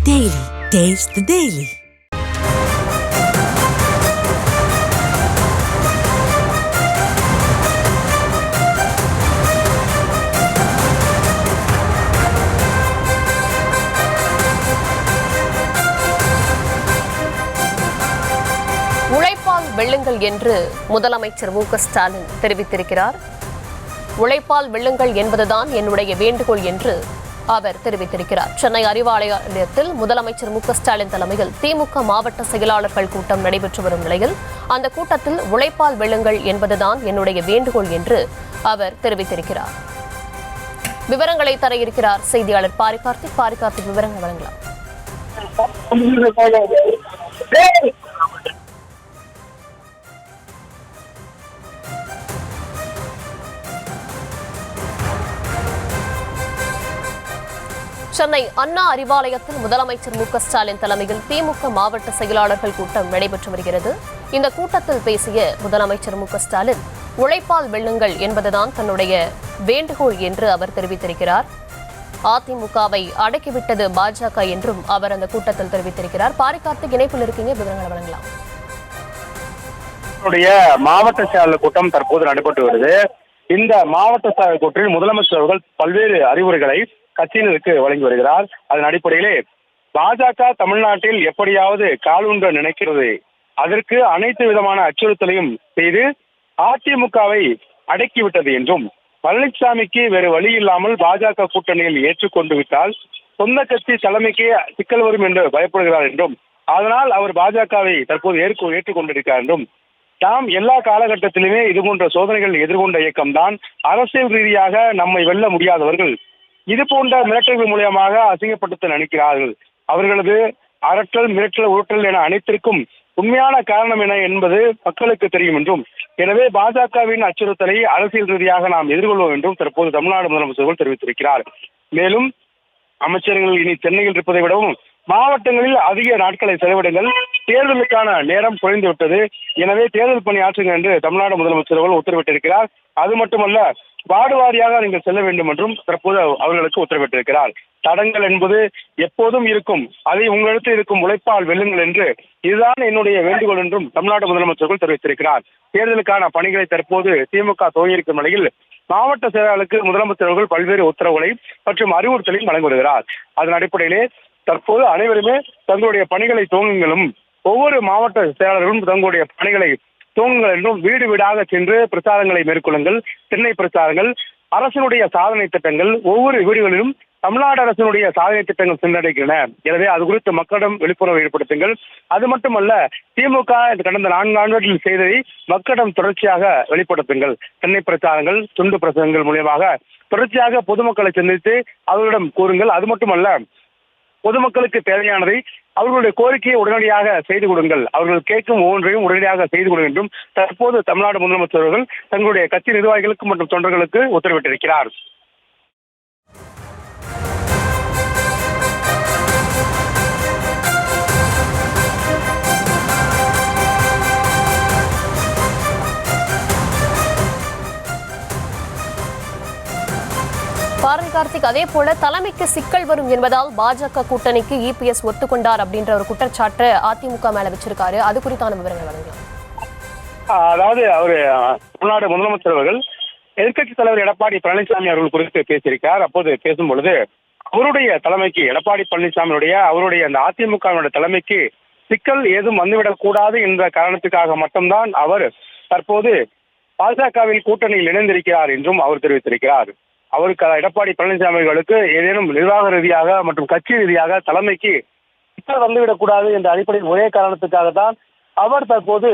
Daily. Taste the Daily. உழைப்பால் வெல்லுங்கள் என்று முதலமைச்சர் மு க ஸ்டாலின் தெரிவித்திருக்கிறார். உழைப்பால் வெல்லுங்கள் என்பதுதான் என்னுடைய வேண்டுகோள் என்று அவர் தெரிவித்திருக்கிறார். சென்னை அறிவாலயத்தில் முதலமைச்சர் மு க ஸ்டாலின் தலைமையில் திமுக மாவட்ட செயலாளர்கள் கூட்டம் நடைபெற்று வரும் நிலையில் அந்த கூட்டத்தில் உழைப்பால் வெல்லுங்கள் என்பதுதான் என்னுடைய வேண்டுகோள் என்று அவர் தெரிவித்திருக்கிறார். விவரங்களை தர இருக்கிறார் செய்தியாளர் பாரிகார்த்திக். பாரிகார்த்திக், விவரங்கள் வழங்கலாம். சென்னை அண்ணா அறிவாலயத்தில் முதலமைச்சர் மு க ஸ்டாலின் தலைமையில் திமுக மாவட்ட செயலாளர்கள் கூட்டம் நடைபெற்று வருகிறது. இந்த கூட்டத்தில் பேசிய முதலமைச்சர் மு க ஸ்டாலின் உழைப்பால் வெல்லுங்கள் என்பதுதான் தன்னுடைய வேண்டுகோள் என்று அவர் தெரிவித்திருக்கிறார். அதிமுகவை அடக்கிவிட்டது பாஜக என்றும் அவர் அந்த கூட்டத்தில் தெரிவித்திருக்கிறார். பாரிகார்த்திக், இணைப்பில் இருக்கீங்க, விவரங்களை வழங்கலாம். மாவட்ட செயலாளர் கூட்டம் தற்போது நடைபெற்று வருது. இந்த மாவட்ட செயலாளர் கூட்டத்தில் முதலமைச்சர் அவர்கள் பல்வேறு அறிவுரைகளை கட்சியினருக்கு வழங்கி வருகிறார். அதன் அடிப்படையிலே பாஜக தமிழ்நாட்டில் எப்படியாவது காலூன்ற நினைக்கிறது, அதற்கு அனைத்து விதமான அச்சுறுத்தலையும் செய்து அதிமுகவை அடக்கிவிட்டது என்றும், பழனிசாமிக்கு வேறு வழி இல்லாமல் பாஜக கூட்டணியில் ஏற்றுக்கொண்டு விட்டால் சொந்த கட்சி தலைமைக்கு சிக்கல் வரும் என்று பயப்படுகிறார் என்றும், அதனால் அவர் பாஜகவை தற்போது ஏற்றுக்கொண்டிருக்கிறார் என்றும், தாம் எல்லா காலகட்டத்திலுமே இதுபோன்ற சோதனைகள் எதிர்கொண்ட இயக்கம்தான், அரசியல் ரீதியாக நம்மை வெல்ல முடியாதவர்கள் இது போன்ற மிரட்டல்கள் மூலியமாக அசிங்கப்படுத்த நினைக்கிறார்கள். அவர்களது அரட்டல், மிரட்டல், உருட்டல் என அனைத்திற்கும் உண்மையான காரணம் என என்பது மக்களுக்கு தெரியும் என்றும், எனவே பாஜகவின் அச்சுறுத்தலை அரசியல் ரீதியாக நாம் எதிர்கொள்வோம் என்றும் தற்போது தமிழ்நாடு முதலமைச்சர்கள் தெரிவித்திருக்கிறார். மேலும் அமைச்சர்கள் இனி சென்னையில் இருப்பதை விடவும் மாவட்டங்களில் அதிக நாட்களை செலவிடுங்கள், தேர்தலுக்கான நேரம் குறைந்துவிட்டது, எனவே தேர்தல் பணி ஆற்றுங்கள் என்று தமிழ்நாடு முதலமைச்சர்கள் உத்தரவிட்டிருக்கிறார். அது மட்டுமல்ல, வார்டு வாரியாக நீங்கள் செல்ல வேண்டும் என்றும் தற்போது அவர்களுக்கு உத்தரவிட்டிருக்கிறார். தடங்கள் என்பது எப்போதும் இருக்கும், அதை உங்களிடத்தில் இருக்கும் உழைப்பால் வெல்லுங்கள் என்று, இதுதான் என்னுடைய வேண்டுகோள் என்றும் தமிழ்நாடு முதலமைச்சர்கள் தெரிவித்திருக்கிறார். தேர்தலுக்கான பணிகளை தற்போது திமுக துவங்கியிருக்கும் நிலையில் மாவட்ட செயலாளருக்கு முதலமைச்சர்கள் பல்வேறு உத்தரவுகளை மற்றும் அறிவுறுத்தலையும் வழங்கி வருகிறார். அதன் அடிப்படையிலே தற்போது அனைவருமே தங்களுடைய பணிகளை துவங்குங்களும், ஒவ்வொரு மாவட்ட செயலாளர்களும் தங்களுடைய பணிகளை துவங்குங்கள் என்றும், வீடு வீடாக சென்று பிரச்சாரங்களை மேற்கொள்ளுங்கள், சென்னை பிரச்சாரங்கள், அரசினுடைய சாதனை திட்டங்கள், ஒவ்வொரு வீடுகளிலும் தமிழ்நாடு அரசினுடைய சாதனை திட்டங்கள் சென்றடைகின்றன, எனவே அது குறித்து மக்களிடம் விழிப்புணர்வு ஏற்படுத்துங்கள். அது மட்டுமல்ல, திமுக கடந்த 4 ஆண்டுகளில் செய்ததை மக்களிடம் தொடர்ச்சியாக வெளிப்படுத்துங்கள். சென்னை பிரச்சாரங்கள், துண்டு பிரசங்கங்கள் மூலியமாக தொடர்ச்சியாக பொதுமக்களை சந்தித்து அவர்களிடம் கூறுங்கள். அது மட்டுமல்ல, பொதுமக்களுக்கு தேவையானதை அவர்களுடைய கோரிக்கையை உடனடியாக செய்து கொடுங்கள், அவர்கள் கேட்கும் ஒவ்வொன்றையும் உடனடியாக செய்து கொடுங்கள் என்றும் தற்போது தமிழ்நாடு முதலமைச்சர்கள் தங்களுடைய கட்சி நிர்வாகிகளுக்கு மற்றும் தொண்டர்களுக்கு உத்தரவிட்டிருக்கிறார். பாரிகார்த்திக், அதே போல தலைமைக்கு சிக்கல் வரும் என்பதால் பாஜக கூட்டணிக்கு இபிஎஸ் ஒத்துக்கொண்டார் அப்படின்ற ஒரு குற்றச்சாட்டு அதிமுக மேல வச்சிருக்காரு. அது குறித்தான விவரங்கள் வழங்கலாம். அதாவது அவர் தமிழ்நாடு முதலமைச்சர் அவர்கள் எதிர்க்கட்சி தலைவர் எடப்பாடி பழனிசாமி அவர்கள் குறித்து பேசியிருக்கார். அப்போது பேசும் பொழுது அவருடைய தலைமைக்கு, எடப்பாடி பழனிசாமியுடைய அவருடைய அந்த அதிமுக தலைமைக்கு சிக்கல் ஏதும் வந்துவிடக் கூடாது என்ற காரணத்துக்காக மட்டும்தான் அவர் தற்போது பாஜகவில் கூட்டணியில் இணைந்திருக்கிறார் என்றும் அவர் தெரிவித்திருக்கிறார். அவருக்கு, எடப்பாடி பழனிசாமி அவர்களுக்கு ஏதேனும் நிர்வாக ரீதியாக மற்றும் கட்சி ரீதியாக தலைமைக்கு சிக்கல் வந்துவிடக்கூடாது என்ற அடிப்படையில் ஒரே காரணத்துக்காகத்தான் அவர் தற்போது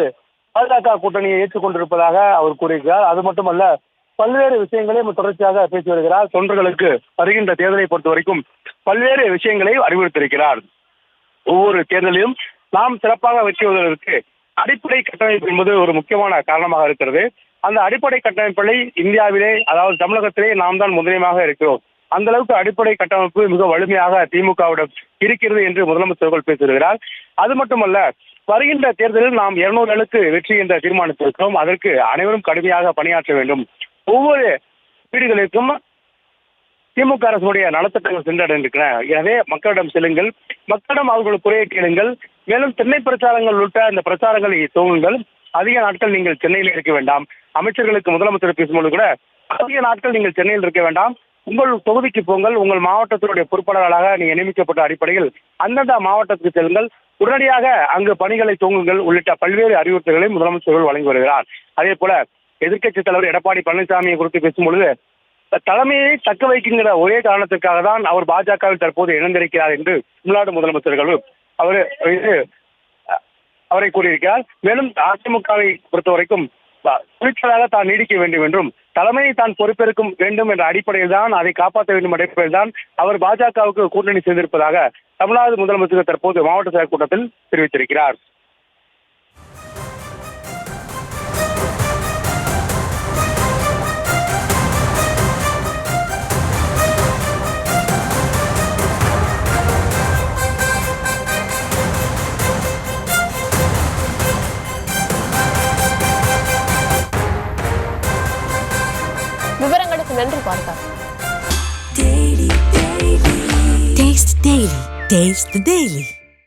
பாஜக கூட்டணியை ஏற்றுக்கொண்டிருப்பதாக அவர் கூறியிருக்கிறார். அது மட்டுமல்ல, பல்வேறு விஷயங்களையும் தொடர்ச்சியாக பேசி வருகிறார். தொண்டர்களுக்கு வருகின்ற தேர்தலை பொறுத்த வரைக்கும் பல்வேறு விஷயங்களை அறிவுறுத்தியிருக்கிறார். ஒவ்வொரு தேர்தலிலும் நாம் சிறப்பாக வெற்றி பெறுவதற்கு அடிப்படை கட்டமைப்பு என்பது ஒரு முக்கியமான காரணமாக இருக்கிறது. அந்த அடிப்படை கட்டமைப்புகளை இந்தியாவிலே, அதாவது தமிழகத்திலே நாம் தான் முதலியமாக இருக்கிறோம். அந்த அளவுக்கு அடிப்படை கட்டமைப்பு மிக வலிமையாக திமுகவிடம் இருக்கிறது என்று முதலமைச்சர்கள் பேசியிருக்கிறார். அது மட்டுமல்ல, வருகின்ற தேர்தலில் நாம் 200 நாளுக்கு வெற்றி என்ற தீர்மானித்திருக்கிறோம். அதற்கு அனைவரும் கடுமையாக பணியாற்ற வேண்டும். ஒவ்வொரு வீடுகளுக்கும் திமுக அரசுடைய நலத்திட்டங்கள் சென்றடைந்திருக்கின்றன. எனவே மக்களிடம் செல்லுங்கள், மக்களிடம் அவர்கள் குறையை கேளுங்கள். மேலும் சென்னை பிரச்சாரங்கள் உள்ளிட்ட அந்த பிரச்சாரங்களை துவங்குங்கள். அதிக நாட்கள் நீங்கள் சென்னையில் இருக்க வேண்டாம். அமைச்சர்களுக்கு முதலமைச்சர் பேசும்போது கூட அதிக நாட்கள் நீங்கள் சென்னையில் இருக்க வேண்டாம், உங்கள் தொகுதிக்கு போங்கள், உங்கள் மாவட்டத்தினுடைய பொறுப்பாளர்களாக நீங்க நியமிக்கப்பட்ட அடிப்படையில் அந்தந்த மாவட்டத்துக்கு செல்லுங்கள், உடனடியாக அங்கு பணிகளை துவங்குங்கள் உள்ளிட்ட பல்வேறு அறிவுறுத்தல்களை முதலமைச்சர்கள் வழங்கி வருகிறார். அதே போல எதிர்க்கட்சித் தலைவர் எடப்பாடி பழனிசாமியை குறித்து பேசும்பொழுது தலைமையை தக்க வைக்கின்ற ஒரே காரணத்திற்காக தான் அவர் பாஜகவில் தற்போது இணைந்திருக்கிறார் என்று தமிழ்நாடு முதலமைச்சர்களும் அவரை கூறியிருக்கிறார். மேலும் அதிமுகவை பொறுத்தவரைக்கும் துணிச்சலாக தான் நீடிக்க வேண்டும் என்றும் தலைமையை தான் பொறுப்பேற்கும் வேண்டும் என்ற அடிப்படையில் தான் அதை காப்பாற்ற வேண்டும் அடிப்படையில் தான் அவர் பாஜகவுக்கு கூட்டணி செய்திருப்பதாக தமிழ்நாடு முதலமைச்சர் தற்போது மாவட்ட செயற்குழு கூட்டத்தில் தெரிவித்திருக்கிறார். விவரங்களுக்கு நன்றி பார்க்க. Taste the Daily.